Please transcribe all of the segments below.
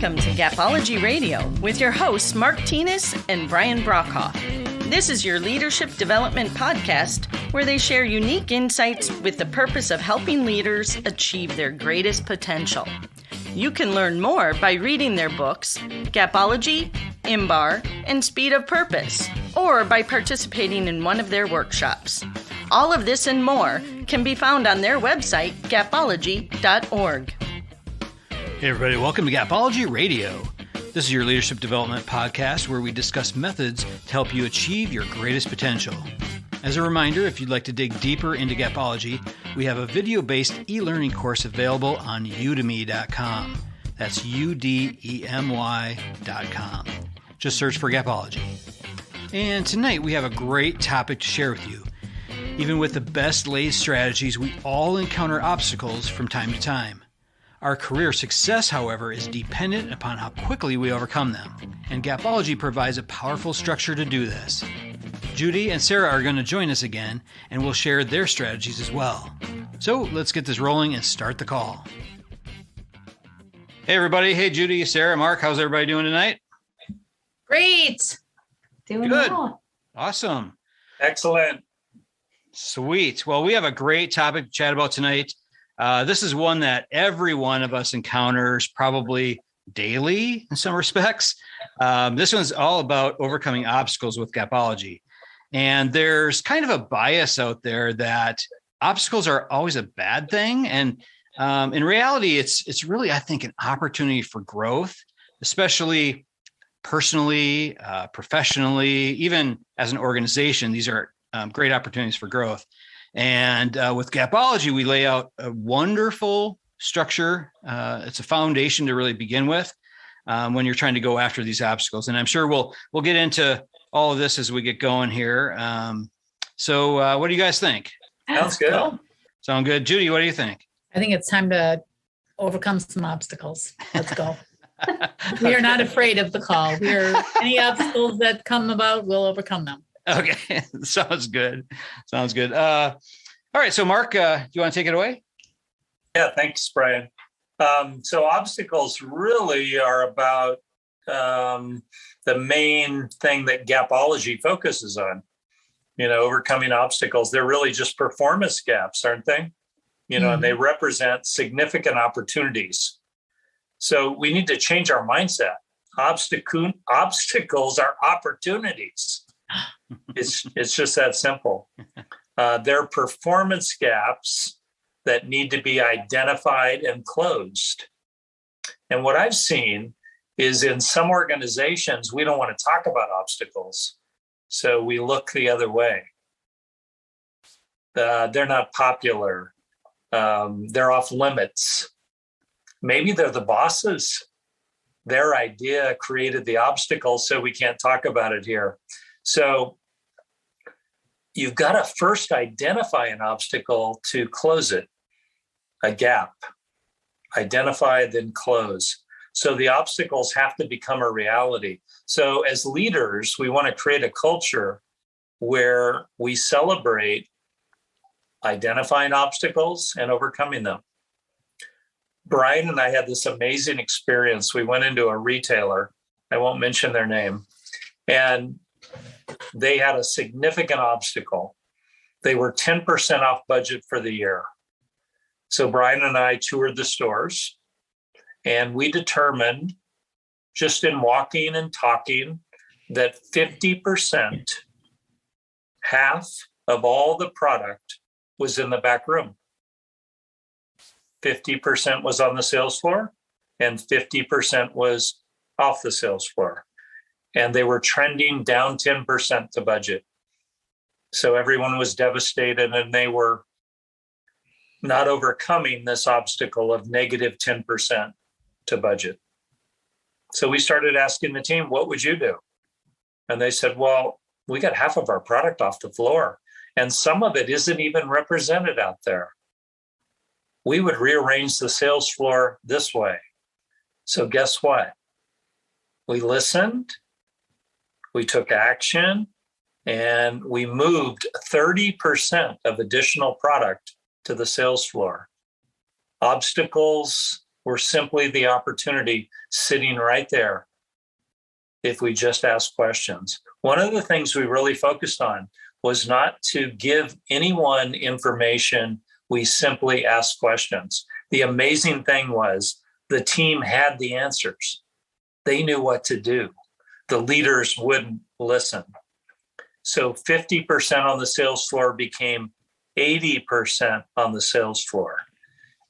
Welcome to Gapology Radio with your hosts Mark Tinas and Brian Brockhoff. This is your leadership development podcast where they share unique insights with the purpose of helping leaders achieve their greatest potential. You can learn more by reading their books, Gapology, IMBAR, and Speed of Purpose, or by participating in one of their workshops. All of this and more can be found on their website, gapology.org. Hey everybody, welcome to Gapology Radio. This is your leadership development podcast where we discuss methods to help you achieve your greatest potential. As a reminder, if you'd like to dig deeper into Gapology, we have a video-based e-learning course available on udemy.com. That's udemy.com. Just search for Gapology. And tonight we have a great topic to share with you. Even with the best laid strategies, we all encounter obstacles from time to time. Our career success, however, is dependent upon how quickly we overcome them. And Gapology provides a powerful structure to do this. Judy and Sarah are going to join us again, and will share their strategies as well. So let's get this rolling and start the call. Hey everybody. Hey Judy, Sarah, Mark. How's everybody doing tonight? Great. Doing good. Well. Awesome. Excellent. Sweet. Well, we have a great topic to chat about tonight. This is one that every one of us encounters probably daily in some respects. This one's all about overcoming obstacles with Gapology. And there's kind of a bias out there that obstacles are always a bad thing. And in reality, it's really, I think, an opportunity for growth, especially personally, professionally, even as an organization. These are great opportunities for growth. And with Gapology, we lay out a wonderful structure. It's a foundation to really begin with when you're trying to go after these obstacles. And I'm sure we'll get into all of this as we get going here. So what do you guys think? Sounds good. Cool. Sound good? Judy, what do you think? I think it's time to overcome some obstacles. Let's go. We are not afraid of the call. Any obstacles that come about, we'll overcome them. Okay. Sounds good. All right. So Mark, do you want to take it away? Yeah, thanks, Brian. So obstacles really are about the main thing that Gapology focuses on, overcoming obstacles. They're really just performance gaps, aren't they? And they represent significant opportunities. So we need to change our mindset. Obstacles are opportunities. It's just that simple. They're performance gaps that need to be identified and closed. And what I've seen is in some organizations, we don't want to talk about obstacles. So we look the other way. They're not popular. They're off limits. Maybe they're the bosses. Their idea created the obstacle, so we can't talk about it here. So you've got to first identify an obstacle to close it, a gap. Identify, then close. So the obstacles have to become a reality. So as leaders, we want to create a culture where we celebrate identifying obstacles and overcoming them. Brian and I had this amazing experience. We went into a retailer. I won't mention their name. And they had a significant obstacle. They were 10% off budget for the year. So Brian and I toured the stores, and we determined just in walking and talking that 50%, half of all the product was in the back room. 50% was on the sales floor and 50% was off the sales floor. And they were trending down 10% to budget. So everyone was devastated, and they were not overcoming this obstacle of negative 10% to budget. So we started asking the team, what would you do? And they said, well, we got half of our product off the floor, and some of it isn't even represented out there. We would rearrange the sales floor this way. So guess what? We listened. We took action, and we moved 30% of additional product to the sales floor. Obstacles were simply the opportunity. sitting right there if we just ask questions. One of the things we really focused on was not to give anyone information. We simply asked questions. The amazing thing was the team had the answers. They knew what to do. The leaders wouldn't listen. So 50% on the sales floor became 80% on the sales floor.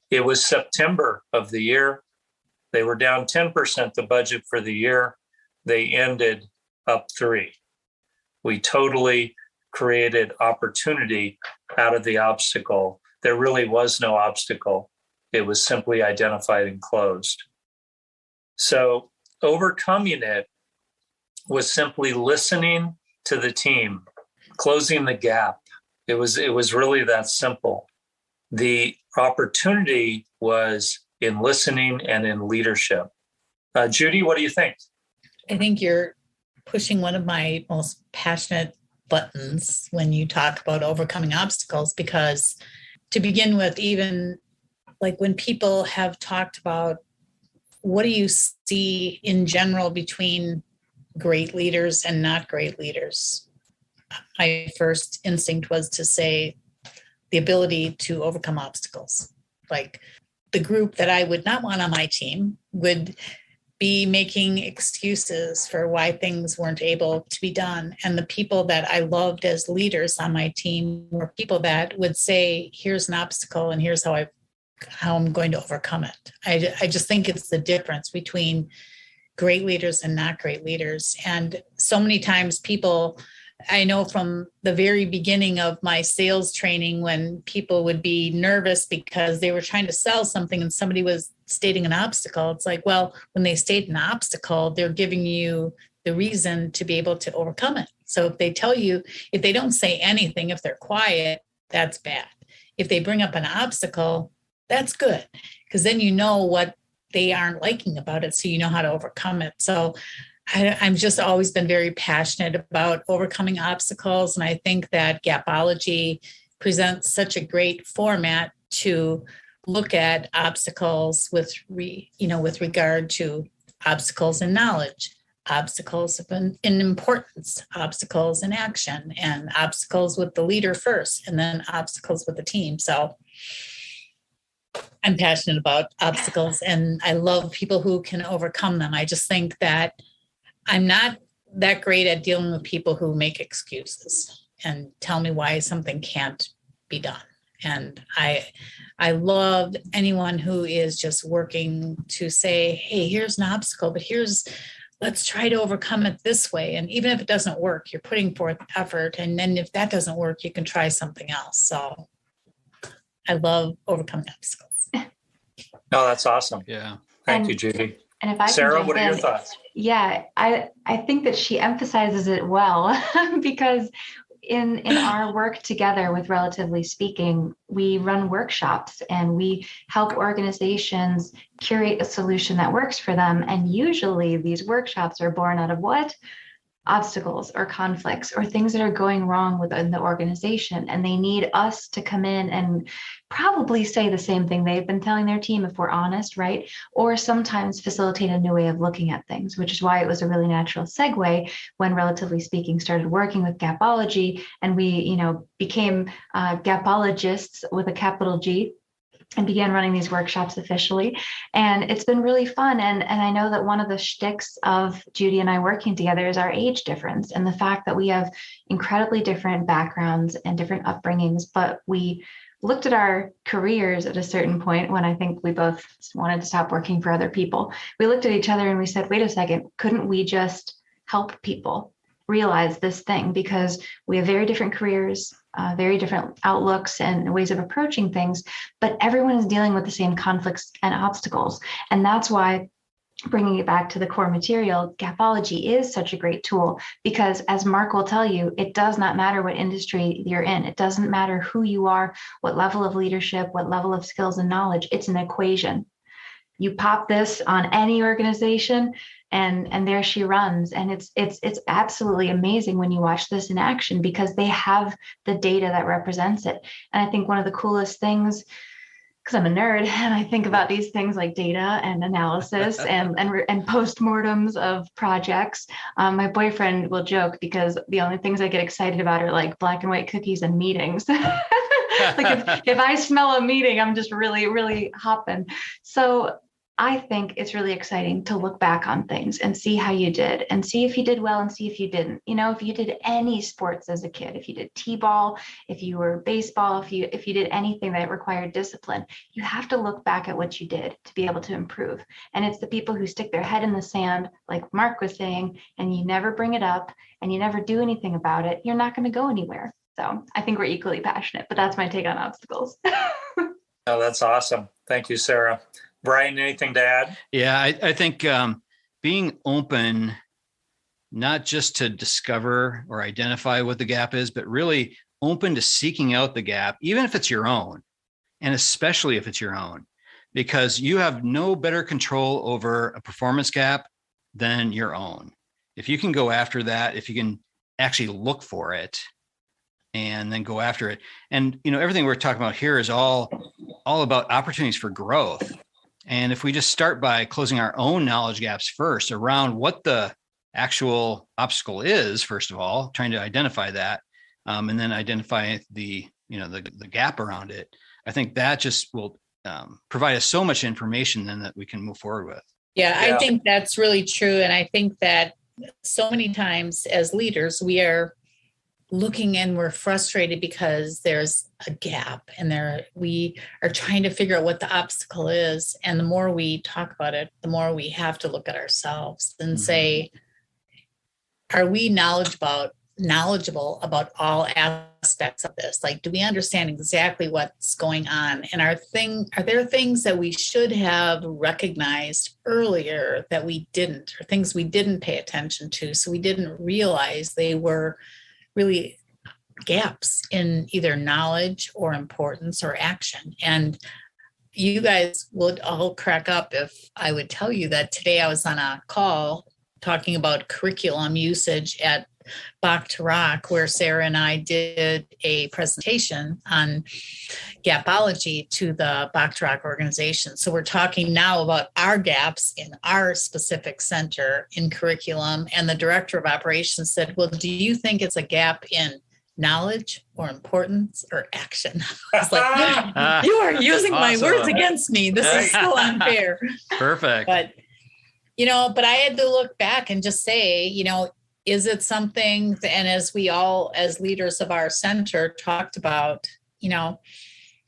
It was September of the year. They were down 10% the budget for the year. They ended up 3%. We totally created opportunity out of the obstacle. There really was no obstacle. It was simply identified and closed. So overcoming it was simply listening to the team, closing the gap. It was really that simple. The opportunity was in listening and in leadership. Judy, what do you think? I think you're pushing one of my most passionate buttons when you talk about overcoming obstacles, because to begin with, even like when people have talked about what do you see in general between great leaders and not great leaders, my first instinct was to say the ability to overcome obstacles. Like the group that I would not want on my team would be making excuses for why things weren't able to be done. And the people that I loved as leaders on my team were people that would say, here's an obstacle and here's how I'm going to overcome it. I just think it's the difference between great leaders and not great leaders. And so many times people, I know from the very beginning of my sales training, when people would be nervous because they were trying to sell something and somebody was stating an obstacle, it's like, well, when they state an obstacle, they're giving you the reason to be able to overcome it. So if they tell you, if they don't say anything, if they're quiet, that's bad. If they bring up an obstacle, that's good, because then you know what they aren't liking about it, so you know how to overcome it. So I'm just always been very passionate about overcoming obstacles. And I think that Gapology presents such a great format to look at obstacles with regard to obstacles in knowledge, obstacles in importance, obstacles in action, and obstacles with the leader first, and then obstacles with the team. So I'm passionate about obstacles and I love people who can overcome them. I just think that I'm not that great at dealing with people who make excuses and tell me why something can't be done. And I love anyone who is just working to say, hey, here's an obstacle, but let's try to overcome it this way. And even if it doesn't work, you're putting forth effort. And then if that doesn't work, you can try something else. So I love overcoming obstacles. No, that's awesome. Yeah. Thank you, Judy. And if I Sarah, can what are your in, thoughts? Yeah, I think that she emphasizes it well because in our work together with Relatively Speaking, we run workshops and we help organizations curate a solution that works for them. And usually these workshops are born out of what? Obstacles or conflicts or things that are going wrong within the organization. And they need us to come in and probably say the same thing they've been telling their team, if we're honest, right? Or sometimes facilitate a new way of looking at things, which is why it was a really natural segue when Relatively Speaking started working with Gapology and we, became Gapologists with a capital G, and began running these workshops officially. And it's been really fun. And I know that one of the shticks of Judy and I working together is our age difference and the fact that we have incredibly different backgrounds and different upbringings, but we looked at our careers at a certain point when I think we both wanted to stop working for other people. We looked at each other and we said, wait a second, couldn't we just help people realize this thing? Because we have very different careers, very different outlooks and ways of approaching things, but everyone is dealing with the same conflicts and obstacles. And that's why, bringing it back to the core material, Gapology is such a great tool because, as Mark will tell you, it does not matter what industry you're in. It doesn't matter who you are, what level of leadership, what level of skills and knowledge. It's an equation. You pop this on any organization and there she runs. And it's absolutely amazing when you watch this in action because they have the data that represents it. And I think one of the coolest things because I'm a nerd and I think about these things like data and analysis and postmortems of projects. My boyfriend will joke because the only things I get excited about are like black and white cookies and meetings. Like if I smell a meeting, I'm just really, really hopping. So I think it's really exciting to look back on things and see how you did and see if you did well and see if you didn't. If you did any sports as a kid, if you did t-ball, if you were baseball, if you did anything that required discipline, you have to look back at what you did to be able to improve. And it's the people who stick their head in the sand, like Mark was saying, and you never bring it up and you never do anything about it, you're not going to go anywhere. So I think we're equally passionate, but that's my take on obstacles. Oh, that's awesome. Thank you, Sarah. Brian, anything to add? Yeah, I think being open, not just to discover or identify what the gap is, but really open to seeking out the gap, even if it's your own, and especially if it's your own, because you have no better control over a performance gap than your own. If you can go after that, if you can actually look for it and then go after it. And, everything we're talking about here is all about opportunities for growth. And if we just start by closing our own knowledge gaps first around what the actual obstacle is, first of all, trying to identify that, and then identify the gap around it, I think that just will provide us so much information then that we can move forward with. Yeah, I think that's really true. And I think that so many times as leaders, we are looking and we're frustrated because there's a gap and we are trying to figure out what the obstacle is. And the more we talk about it, the more we have to look at ourselves and say, are we knowledgeable about all aspects of this? Like, do we understand exactly what's going on? And are there things that we should have recognized earlier that we didn't, or things we didn't pay attention to, so we didn't realize they were really gaps in either knowledge or importance or action? And you guys would all crack up if I would tell you that today I was on a call talking about curriculum usage at Bach to Rock, where Sarah and I did a presentation on Gapology to the Bach to Rock organization. So we're talking now about our gaps in our specific center in curriculum. And the director of operations said, well, do you think it's a gap in knowledge or importance or action? I was like, you are using my words against me. This is so unfair. Perfect. But I had to look back and just say, is it something, and as we all, as leaders of our center talked about,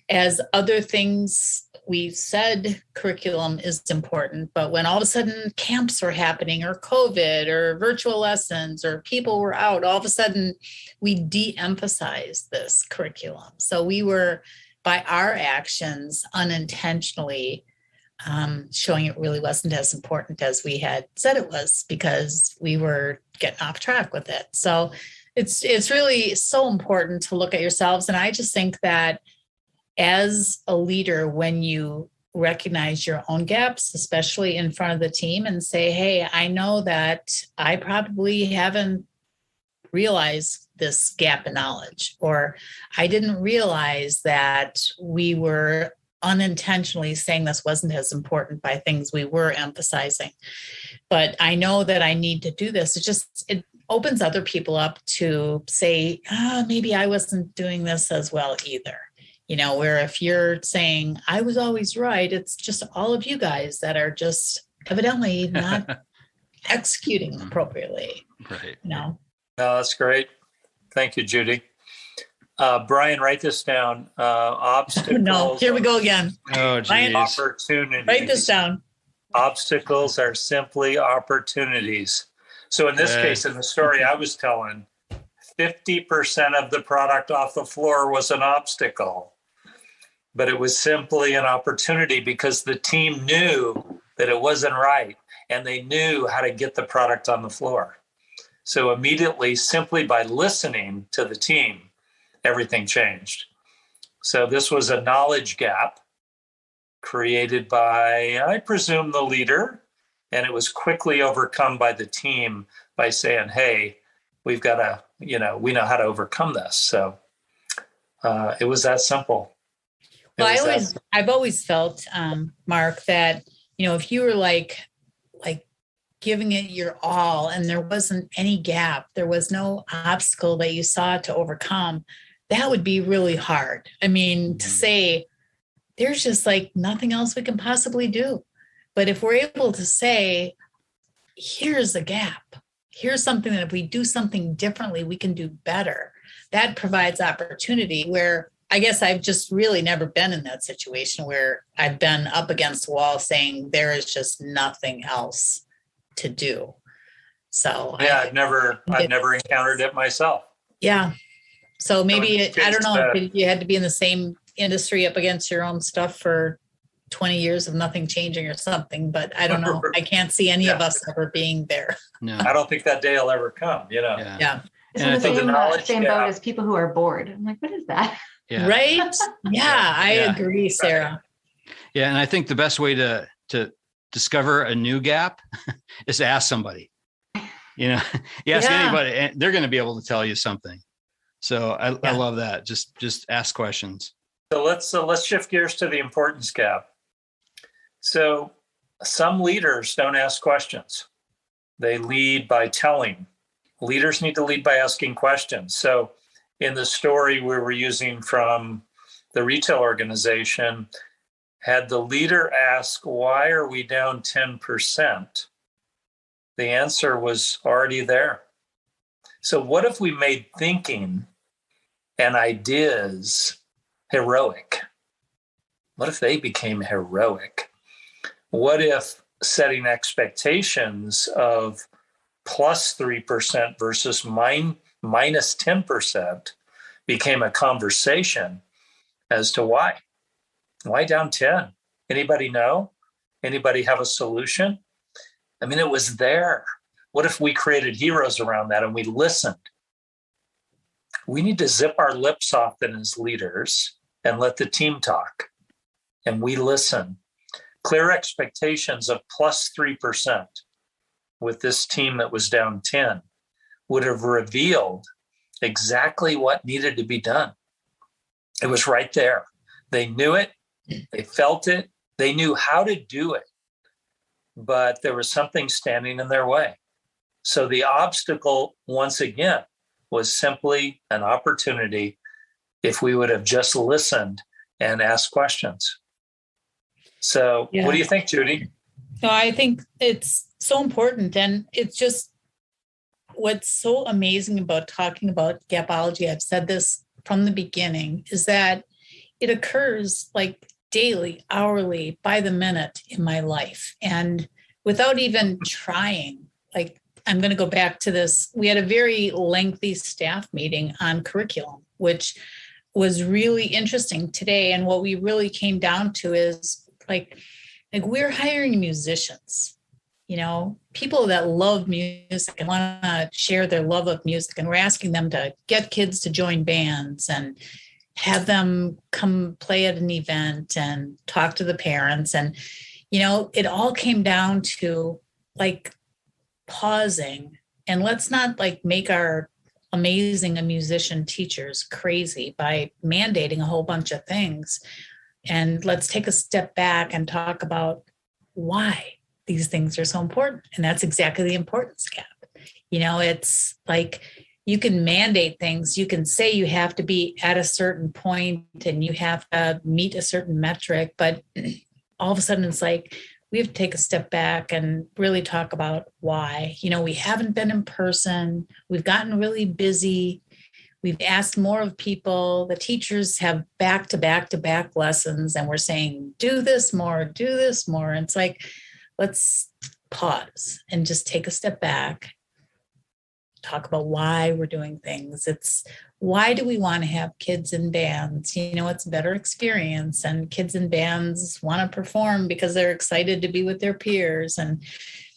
as other things, we said curriculum is important, but when all of a sudden camps were happening or COVID or virtual lessons or people were out, all of a sudden we de-emphasized this curriculum. So we were, by our actions, unintentionally showing it really wasn't as important as we had said it was, because we were getting off track with it. So it's really so important to look at yourselves. And I just think that as a leader, when you recognize your own gaps, especially in front of the team, and say, hey, I know that I probably haven't realized this gap in knowledge, or I didn't realize that we were unintentionally saying this wasn't as important by things we were emphasizing. But I know that I need to do this. It opens other people up to say, maybe I wasn't doing this as well either. Where if you're saying I was always right, it's just all of you guys that are just evidently not executing appropriately. Right. No, that's great. Thank you, Judy. Brian, write this down. Obstacles. No, here we go again. Oh, geez. Opportunities. Write this down. Obstacles are simply opportunities. So in this case, in the story I was telling, 50% of the product off the floor was an obstacle, but it was simply an opportunity because the team knew that it wasn't right and they knew how to get the product on the floor. So immediately, simply by listening to the team, everything changed. So this was a knowledge gap created by, I presume, the leader, and it was quickly overcome by the team by saying, hey, we've got to, we know how to overcome this. So it was that simple. Well, I've always felt, Mark, that, if you were like giving it your all and there wasn't any gap, there was no obstacle that you saw to overcome, that would be really hard. I mean, to say there's just like nothing else we can possibly do. But if we're able to say, here's a gap, here's something that if we do something differently, we can do better, that provides opportunity. Where I guess I've just really never been in that situation where I've been up against the wall saying there is just nothing else to do. So yeah, I've never encountered it myself. Yeah. So maybe I don't know if you had to be in the same industry up against your own stuff for 20 years of nothing changing or something, but I don't know. I can't see any of us ever being there. No, I don't think that day will ever come, Yeah. It's in the same boat as people who are bored. I'm like, what is that? Yeah. Right? Yeah, I agree, Sarah. Yeah, and I think the best way to discover a new gap is to ask somebody. You ask anybody, and they're going to be able to tell you something. So I love that. Just ask questions. So let's shift gears to the importance gap. So some leaders don't ask questions. They lead by telling. Leaders need to lead by asking questions. So in the story we were using from the retail organization, had the leader ask, why are we down 10%? The answer was already there. So what if we made thinking and ideas heroic? What if they became heroic? What if setting expectations of plus 3% versus minus 10% became a conversation as to why? Why down 10? Anybody know? Anybody have a solution? I mean, it was there. What if we created heroes around that and we listened? We need to zip our lips often as leaders and let the team talk. And we listen. Clear expectations of plus 3% with this team that was down 10 would have revealed exactly what needed to be done. It was right there. They knew it. They felt it. They knew how to do it. But there was something standing in their way. So the obstacle, once again, was simply an opportunity if we would have just listened and asked questions. So what do you think, Judy? No, I think it's so important. And it's just what's so amazing about talking about Gapology, I've said this from the beginning, is that it occurs like daily, hourly, by the minute in my life. And without even trying, like, I'm going to go back to this. We had a very lengthy staff meeting on curriculum, which was really interesting today. And what we really came down to is like we're hiring musicians, people that love music and want to share their love of music. And we're asking them to get kids to join bands and have them come play at an event and talk to the parents. And, it all came down to like pausing, and let's not like make our amazing musician teachers crazy by mandating a whole bunch of things. And let's take a step back and talk about why these things are so important. And that's exactly the importance gap. It's like you can mandate things. You can say you have to be at a certain point and you have to meet a certain metric, but all of a sudden it's like we have to take a step back and really talk about why. We haven't been in person. We've gotten really busy. We've asked more of people. The teachers have back to back lessons, and we're saying, do this more. And it's like, let's pause and just take a step back, talk about why we're doing things. It's why do we want to have kids in bands? It's a better experience, and kids in bands want to perform because they're excited to be with their peers.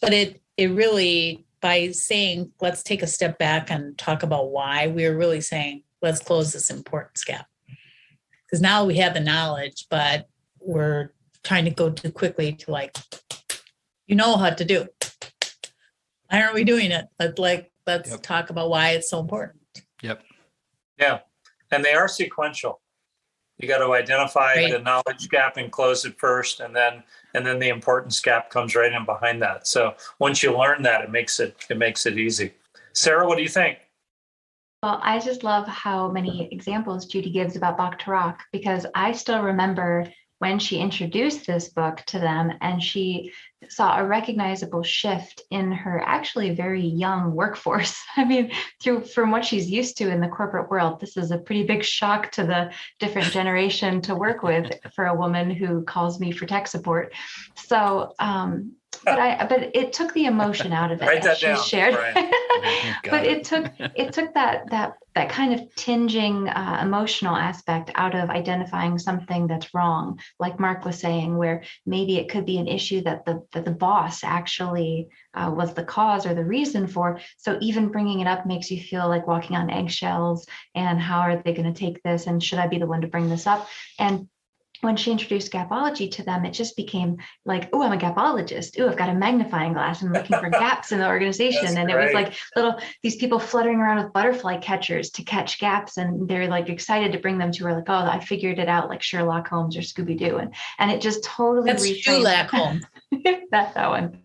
But it really, by saying, let's take a step back and talk about why, we're really saying, let's close this importance gap. Because now we have the knowledge, but we're trying to go too quickly to like, how to do it. Why aren't we doing it? Let's talk about why it's so important. Yep. Yeah. And they are sequential. You got to identify Right. the knowledge gap and close it first, and then the importance gap comes right in behind that. So once you learn that, it makes it easy. Sarah, what do you think? Well, I just love how many examples Judy gives about Bach to Rock, because I still remember when she introduced this book to them and she saw a recognizable shift in her actually very young workforce. I mean, from what she's used to in the corporate world, this is a pretty big shock to the different generation to work with for a woman who calls me for tech support. So, but it took the emotion out of it. Write that she down, shared. But it. it took that kind of tinging emotional aspect out of identifying something that's wrong, like Mark was saying, where maybe it could be an issue that the boss actually was the cause or the reason for. So even bringing it up makes you feel like walking on eggshells, and how are they going to take this, and should I be the one to bring this up? And when she introduced Gapology to them, it just became like, oh, I'm a gapologist. Oh, I've got a magnifying glass. I'm looking for gaps in the organization. That's and great. It was like these people fluttering around with butterfly catchers to catch gaps. And they're like excited to bring them to her, like, oh, I figured it out, like Sherlock Holmes or Scooby-Doo. And it just totally That's reframed. Sherlock Holmes. That one.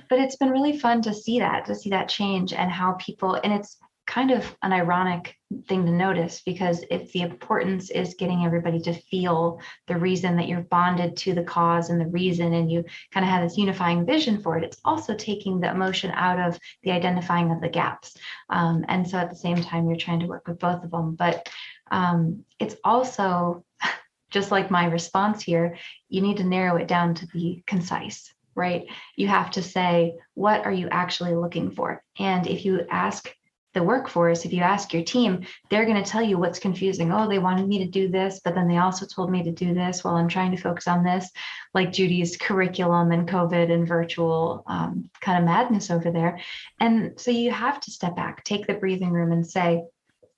But it's been really fun to see that change, and how people, and it's kind of an ironic thing to notice, because if the importance is getting everybody to feel the reason that you're bonded to the cause and the reason, and you kind of have this unifying vision for it, it's also taking the emotion out of the identifying of the gaps. And so at the same time, you're trying to work with both of them. But it's also, just like my response here, you need to narrow it down to be concise, right? You have to say, what are you actually looking for? And if you ask the workforce, if you ask your team, they're going to tell you what's confusing. Oh, they wanted me to do this, but then they also told me to do this while I'm trying to focus on this, like Judy's curriculum and COVID and virtual kind of madness over there. And so you have to step back, take the breathing room, and say,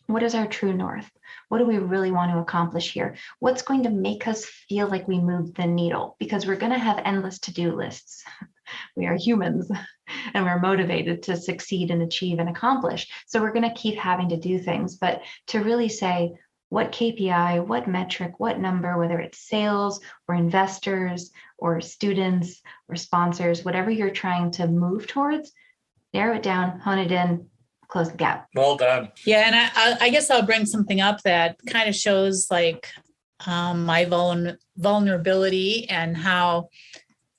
what is our true north? What do we really want to accomplish here? What's going to make us feel like we moved the needle? Because we're going to have endless to-do lists. We are humans, and we're motivated to succeed and achieve and accomplish. So we're going to keep having to do things. But to really say, what KPI, what metric, what number, whether it's sales or investors or students or sponsors, whatever you're trying to move towards, narrow it down, hone it in, close the gap. Well done. Yeah, and I guess I'll bring something up that kind of shows like my vulnerability, and how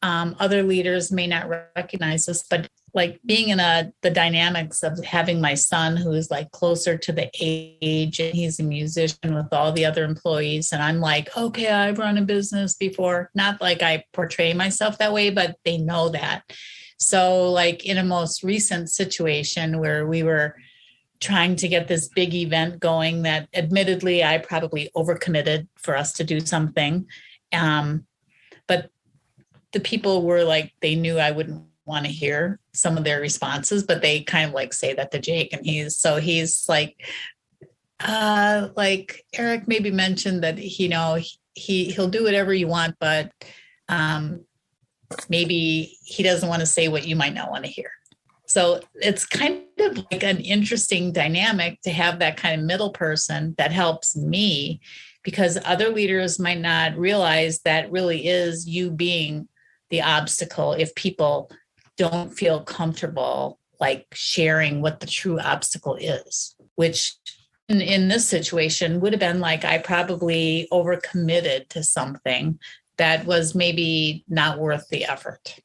other leaders may not recognize this, but like being in the dynamics of having my son, who is like closer to the age, and he's a musician with all the other employees. And I'm like, okay, I've run a business before. Not like I portray myself that way, but they know that. So like in a most recent situation where we were trying to get this big event going, that admittedly I probably overcommitted for us to do something. But the people were like, they knew I wouldn't want to hear some of their responses, but they kind of like say that to Jake. And he's like Eric maybe mentioned that, he'll do whatever you want, but maybe he doesn't want to say what you might not want to hear. So it's kind of like an interesting dynamic to have that kind of middle person that helps me, because other leaders might not realize that really is you being the obstacle if people don't feel comfortable like sharing what the true obstacle is, which in this situation would have been like I probably overcommitted to something that was maybe not worth the effort.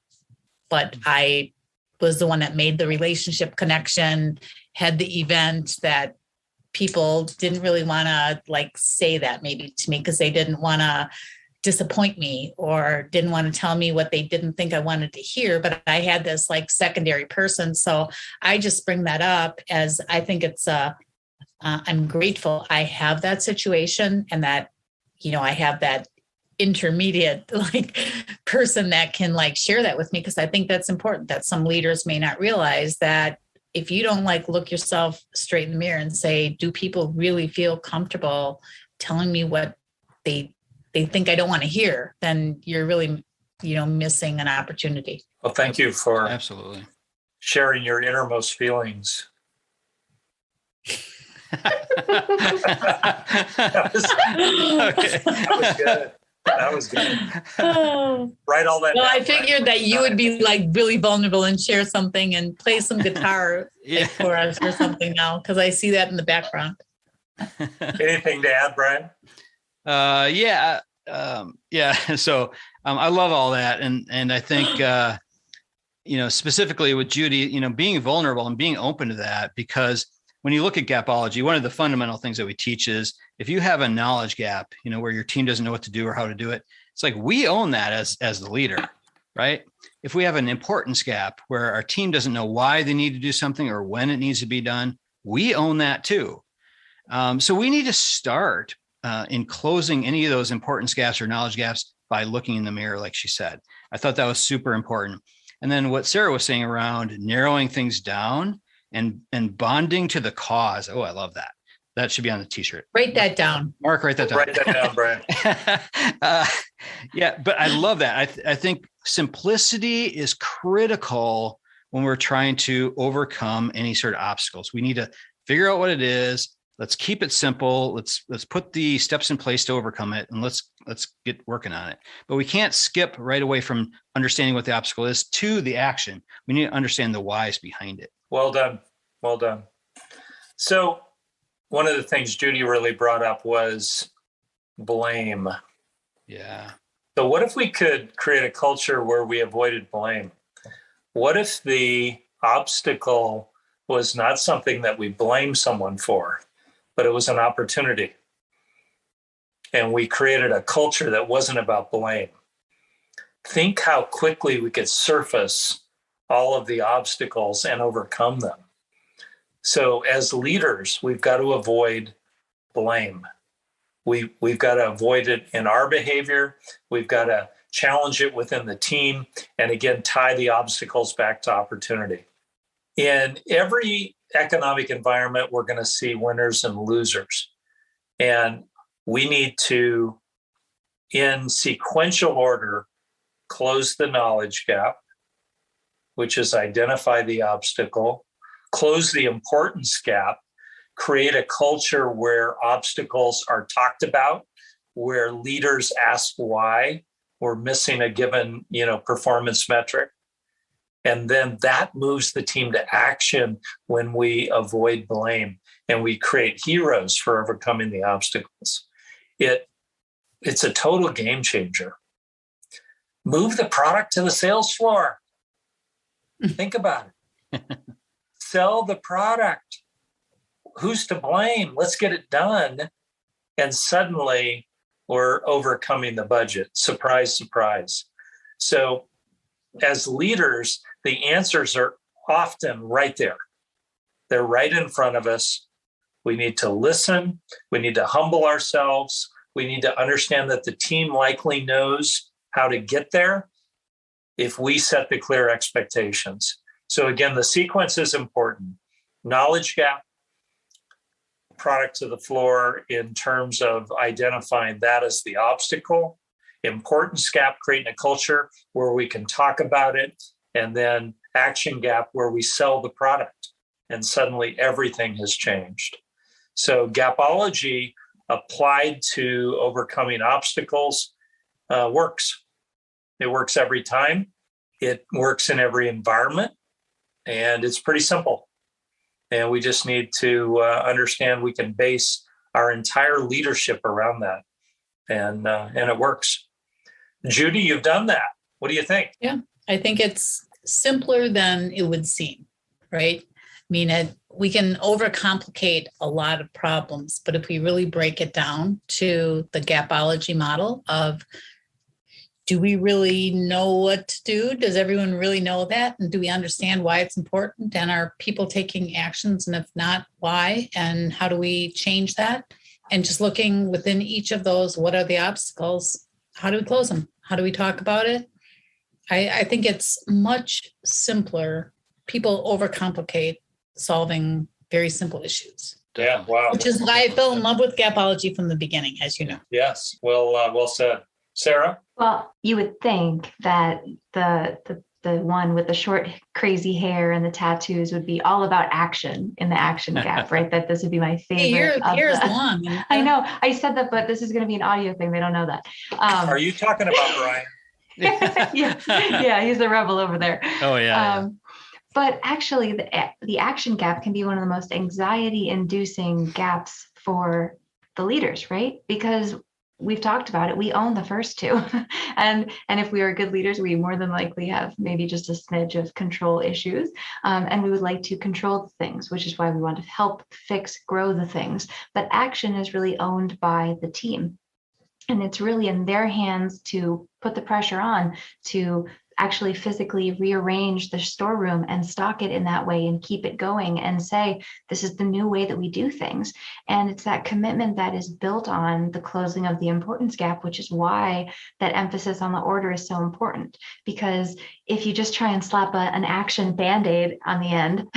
But I was the one that made the relationship connection, had the event that people didn't really want to like say that maybe to me because they didn't want to disappoint me or didn't want to tell me what they didn't think I wanted to hear. But I had this like secondary person. So I just bring that up as I think it's I'm grateful I have that situation and that, I have that intermediate like person that can like share that with me, because I think that's important, that some leaders may not realize that if you don't like look yourself straight in the mirror and say, do people really feel comfortable telling me what they think I don't want to hear, then you're really, missing an opportunity. Well, thank you for absolutely sharing your innermost feelings. That was good. That was good. Write all that Well, down. I figured that you would be like really vulnerable and share something and play some guitar for us or something now, because I see that in the background. Anything to add, Brian? Yeah. So I love all that. And I think, specifically with Judy, being vulnerable and being open to that, because when you look at Gapology, one of the fundamental things that we teach is if you have a knowledge gap, where your team doesn't know what to do or how to do it, it's like we own that as the leader, right? If we have an importance gap where our team doesn't know why they need to do something or when it needs to be done, we own that too. So we need to start in closing any of those importance gaps or knowledge gaps by looking in the mirror, like she said. I thought that was super important. And then what Sarah was saying around narrowing things down and bonding to the cause. Oh, I love that. That should be on the t-shirt. Write that down. Mark, write that down. Write that down, Brian. Yeah, but I love that. I think simplicity is critical when we're trying to overcome any sort of obstacles. We need to figure out what it is. Let's keep it simple. Let's put the steps in place to overcome it, and let's get working on it. But we can't skip right away from understanding what the obstacle is to the action. We need to understand the whys behind it. Well done. Well done. So one of the things Judy really brought up was blame. Yeah. So what if we could create a culture where we avoided blame? What if the obstacle was not something that we blame someone for, but it was an opportunity? And we created a culture that wasn't about blame. Think how quickly we could surface all of the obstacles and overcome them. So as leaders, we've got to avoid blame. We've got to avoid it in our behavior. We've got to challenge it within the team. And again, tie the obstacles back to opportunity. In every economic environment, we're going to see winners and losers. And we need to, in sequential order, close the knowledge gap, which is identify the obstacle, close the importance gap, create a culture where obstacles are talked about, where leaders ask why we're missing a given, performance metric. And then that moves the team to action when we avoid blame and we create heroes for overcoming the obstacles. It's a total game changer. Move the product to the sales floor. Think about it. Sell the product. Who's to blame? Let's get it done. And suddenly we're overcoming the budget. Surprise, surprise. So as leaders, the answers are often right there. They're right in front of us. We need to listen. We need to humble ourselves. We need to understand that the team likely knows how to get there if we set the clear expectations. So again, the sequence is important. Knowledge gap, product to the floor in terms of identifying that as the obstacle. Importance gap, creating a culture where we can talk about it. And then action gap, where we sell the product. And suddenly everything has changed. So Gapology applied to overcoming obstacles works. It works every time. It works in every environment. And it's pretty simple. And we just need to understand we can base our entire leadership around that. And it works. Judy, you've done that. What do you think? Yeah, I think it's simpler than it would seem, right? I mean, we can overcomplicate a lot of problems, but if we really break it down to the Gapology model of, do we really know what to do? Does everyone really know that? And do we understand why it's important? And are people taking actions? And if not, why? And how do we change that? And just looking within each of those, what are the obstacles? How do we close them? How do we talk about it? I think it's much simpler. People overcomplicate solving very simple issues. Yeah, wow. Which is why I fell in love with Gapology from the beginning, as you know. Yes, well said. Sarah? Well, you would think that the the one with the short, crazy hair and the tattoos would be all about action in the action gap, right? That this would be my favorite. Hey, hair is long. I know. I said that, but this is going to be an audio thing. They don't know that. Are you talking about Brian? yeah, he's a rebel over there. Oh yeah. But actually, the action gap can be one of the most anxiety-inducing gaps for the leaders, right? Because we've talked about it. We own the first two. and if we are good leaders, we more than likely have maybe just a smidge of control issues. And we would like to control things, which is why we want to help fix, grow the things. But action is really owned by the team. And it's really in their hands to put the pressure on to actually physically rearrange the storeroom and stock it in that way and keep it going and say, this is the new way that we do things. And it's that commitment that is built on the closing of the importance gap, which is why that emphasis on the order is so important. Because if you just try and slap an action Band-Aid on the end,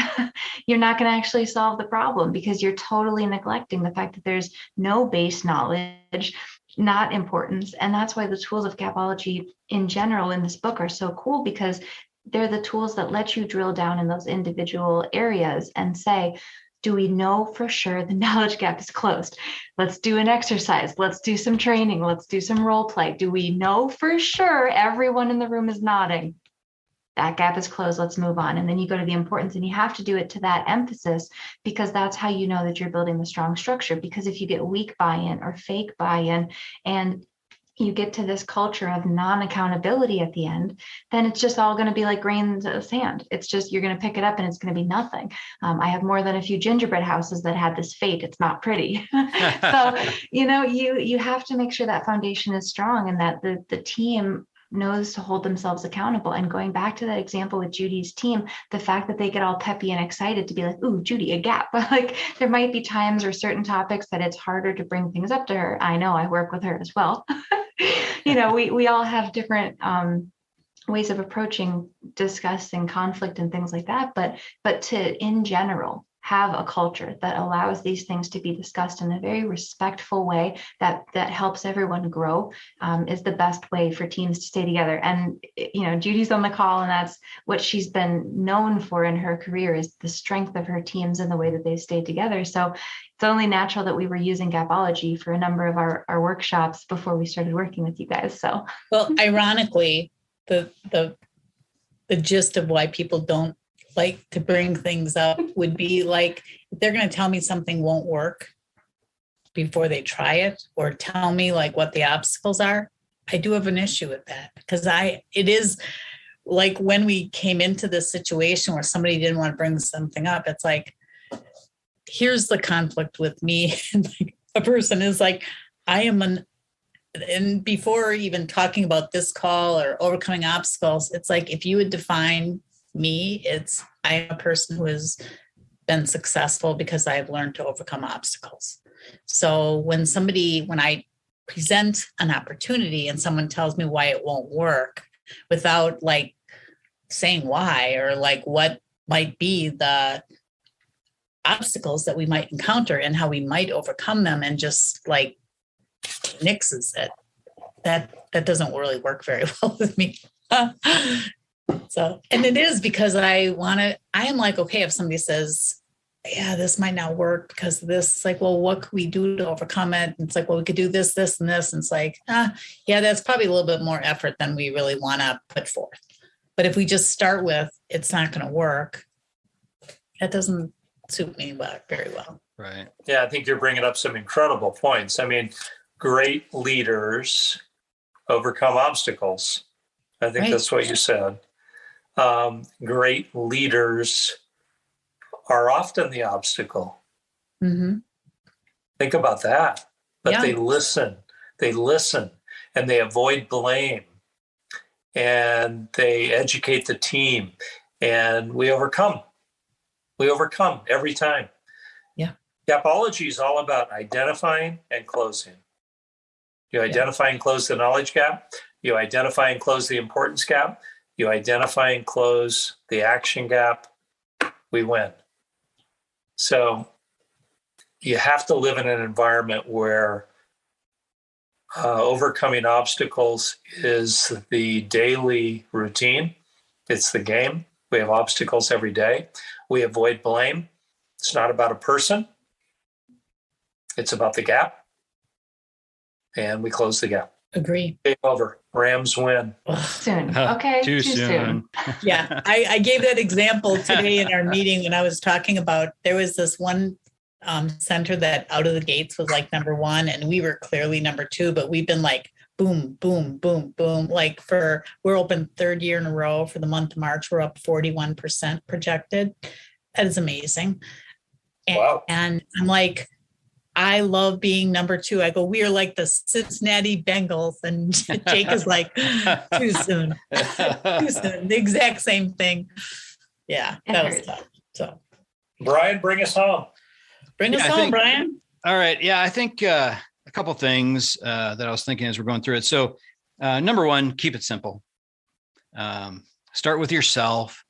you're not going to actually solve the problem because you're totally neglecting the fact that there's no base knowledge, not importance. And that's why the tools of Gapology in general in this book are so cool, because they're the tools that let you drill down in those individual areas and say, do we know for sure the knowledge gap is closed? Let's do an exercise. Let's do some training. Let's do some role play. Do we know for sure everyone in the room is nodding? That gap is closed, let's move on. And then you go to the importance, and you have to do it to that emphasis, because that's how you know that you're building the strong structure. Because if you get weak buy-in or fake buy-in, and you get to this culture of non-accountability at the end, then it's just all going to be like grains of sand. It's just, you're going to pick it up and it's going to be nothing. I have more than a few gingerbread houses that had this fate. It's not pretty. So, you have to make sure that foundation is strong and that the team knows to hold themselves accountable. And going back to that example with Judy's team, the fact that they get all peppy and excited to be like, ooh, Judy, a gap. Like there might be times or certain topics that it's harder to bring things up to her. I know, I work with her as well. We all have different ways of approaching discussing conflict and things like that. But to, in general, have a culture that allows these things to be discussed in a very respectful way that helps everyone grow is the best way for teams to stay together. And, Judy's on the call, and that's what she's been known for in her career, is the strength of her teams and the way that they stay together. So it's only natural that we were using Gapology for a number of our workshops before we started working with you guys. So, well, ironically, the gist of why people don't like to bring things up would be like, if they're going to tell me something won't work before they try it, or tell me like what the obstacles are, I do have an issue with that, because it is like when we came into this situation where somebody didn't want to bring something up, it's like, here's the conflict with me. And like, a person is like, and before even talking about this call or overcoming obstacles, it's like, if you would define me, I'm a person who has been successful because I've learned to overcome obstacles. So when I present an opportunity and someone tells me why it won't work without like saying why, or like what might be the obstacles that we might encounter and how we might overcome them, and just like nixes it, that doesn't really work very well with me. So, and it is because I am like, okay, if somebody says, yeah, this might not work because of this, it's like, well, what could we do to overcome it? And it's like, well, we could do this, this, and this. And it's like, yeah, that's probably a little bit more effort than we really want to put forth. But if we just start with, it's not going to work, that doesn't suit me very well. Right. Yeah, I think you're bringing up some incredible points. I mean, great leaders overcome obstacles. I think that's what you said. Great leaders are often the obstacle. Mm-hmm. Think about that. But yeah. they listen, and they avoid blame, and they educate the team, and we overcome every time. Yeah. Gapology is all about identifying and closing. You identify and close the knowledge gap. You identify and close the importance gap. You identify and close the action gap, we win. So you have to live in an environment where overcoming obstacles is the daily routine. It's the game. We have obstacles every day. We avoid blame. It's not about a person. It's about the gap. And we close the gap. Agree. Game over. Rams win. Soon. Okay. Too soon. Yeah. I gave that example today in our meeting when I was talking about, there was this one center that out of the gates was like number one, and we were clearly number two, but we've been like boom, boom, boom, boom. Like we're open third year in a row. For the month of March, we're up 41% projected. That is amazing. Wow. And I'm like, I love being number two. I go, we are like the Cincinnati Bengals. And Jake is like, too soon. Too soon. The exact same thing. Yeah, that was tough. So, Brian, bring us home. Bring us home, Brian. All right. Yeah, I think a couple things that I was thinking as we're going through it. So, number one, keep it simple. Start with yourself.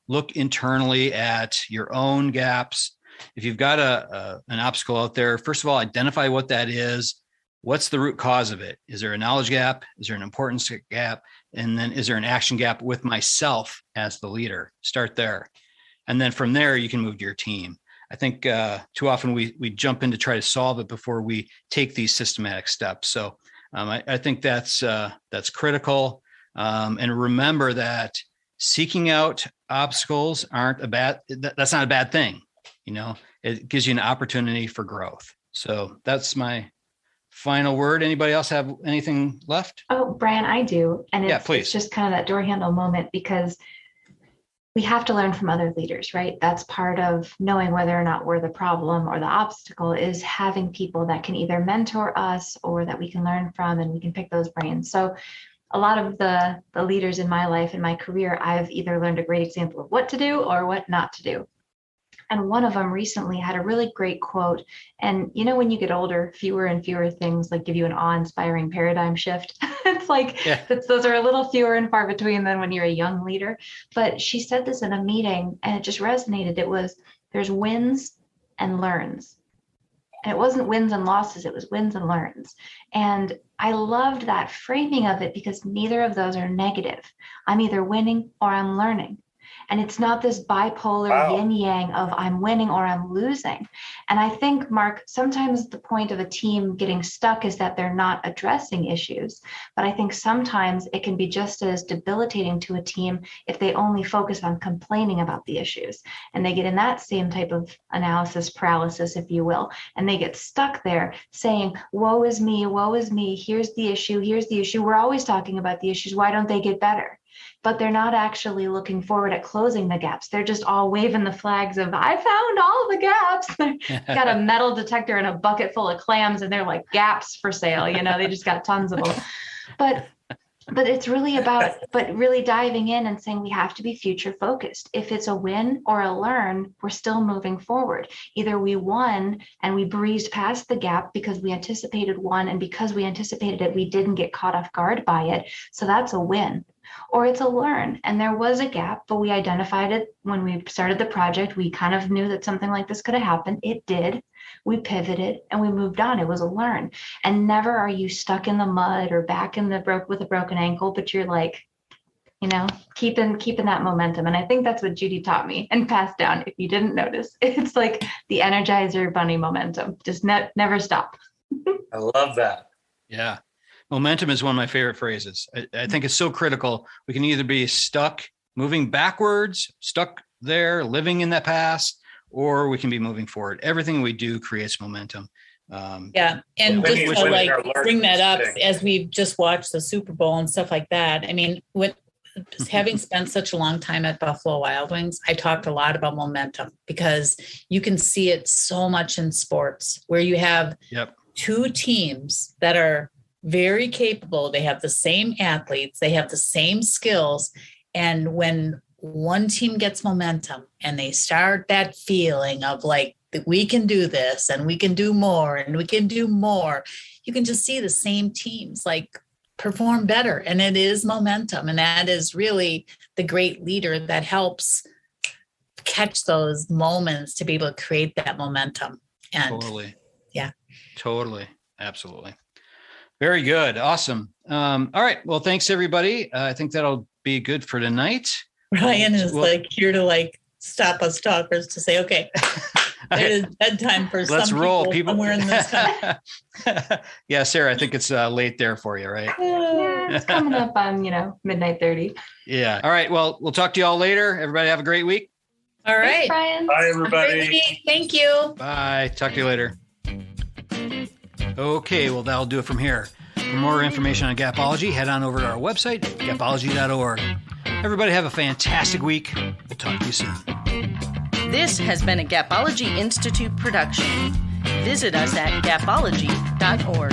Look internally at your own gaps. If you've got an obstacle out there, first of all, identify what that is. What's the root cause of it? Is there a knowledge gap? Is there an importance gap? And then is there an action gap with myself as the leader? Start there. And then from there, you can move to your team. I think too often we jump in to try to solve it before we take these systematic steps. So I think that's critical. And remember that seeking out obstacles that's not a bad thing. You know, it gives you an opportunity for growth. So that's my final word. Anybody else have anything left? Oh, Brian, I do. And it's just kind of that door handle moment, because we have to learn from other leaders, right? That's part of knowing whether or not we're the problem or the obstacle, is having people that can either mentor us or that we can learn from, and we can pick those brains. So a lot of the leaders in my life, in my career, I've either learned a great example of what to do or what not to do. And one of them recently had a really great quote. And you know, when you get older, fewer and fewer things like give you an awe-inspiring paradigm shift. It's like, those are a little fewer and far between than when you're a young leader. But she said this in a meeting and it just resonated. It was, there's wins and learns. And it wasn't wins and losses, it was wins and learns. And I loved that framing of it, because neither of those are negative. I'm either winning or I'm learning. And it's not this bipolar yin yang of I'm winning or I'm losing. And I think, Mark, sometimes the point of a team getting stuck is that they're not addressing issues. But I think sometimes it can be just as debilitating to a team if they only focus on complaining about the issues. And they get in that same type of analysis paralysis, if you will. And they get stuck there saying, woe is me, here's the issue, We're always talking about the issues. Why don't they get better? But they're not actually looking forward at closing the gaps. They're just all waving the flags of, I found all the gaps. Got a metal detector and a bucket full of clams, and they're like, gaps for sale. You know, they just got tons of them. But it's really about, really diving in and saying we have to be future focused. If it's a win or a learn, we're still moving forward. Either we won and we breezed past the gap because we anticipated one, and because we anticipated it, we didn't get caught off guard by it. So that's a win. Or it's a learn, and there was a gap, but we identified it when we started the project. We kind of knew that something like this could have happened. It did. We pivoted and we moved on. It was a learn. And never are you stuck in the mud or back in with a broken ankle, but you're like, you know, keeping that momentum. And I think that's what Judy taught me and passed down. If you didn't notice, it's like the Energizer Bunny momentum. Just never stop. I love that. Yeah. Momentum is one of my favorite phrases. I think it's so critical. We can either be stuck moving backwards, stuck there, living in that past, or we can be moving forward. Everything we do creates momentum. And just to like bring that up, as we've just watched the Super Bowl and stuff like that. I mean, having spent such a long time at Buffalo Wild Wings, I talked a lot about momentum, because you can see it so much in sports where you have two teams that are very capable. They have the same athletes, they have the same skills. And when one team gets momentum and they start that feeling of like, we can do this and we can do more and we can do more, you can just see the same teams like perform better. And it is momentum. And that is really the great leader that helps catch those moments to be able to create that momentum. And totally. Yeah. Totally. Absolutely. Very good. Awesome. All right. Well, thanks everybody. I think that'll be good for tonight. Brian is here to stop us talkers to say, okay, it is bedtime for Let's some roll, people somewhere in this country. Yeah, Sarah, I think it's late there for you, right? Yeah, it's coming up on, midnight 30. Yeah. All right. Well, we'll talk to you all later. Everybody have a great week. All right. Thanks, Brian. Bye, everybody. Thank you. Bye. Talk to you later. Okay, well, that'll do it from here. For more information on Gapology, head on over to our website, gapology.org. Everybody have a fantastic week. We'll talk to you soon. This has been a Gapology Institute production. Visit us at gapology.org.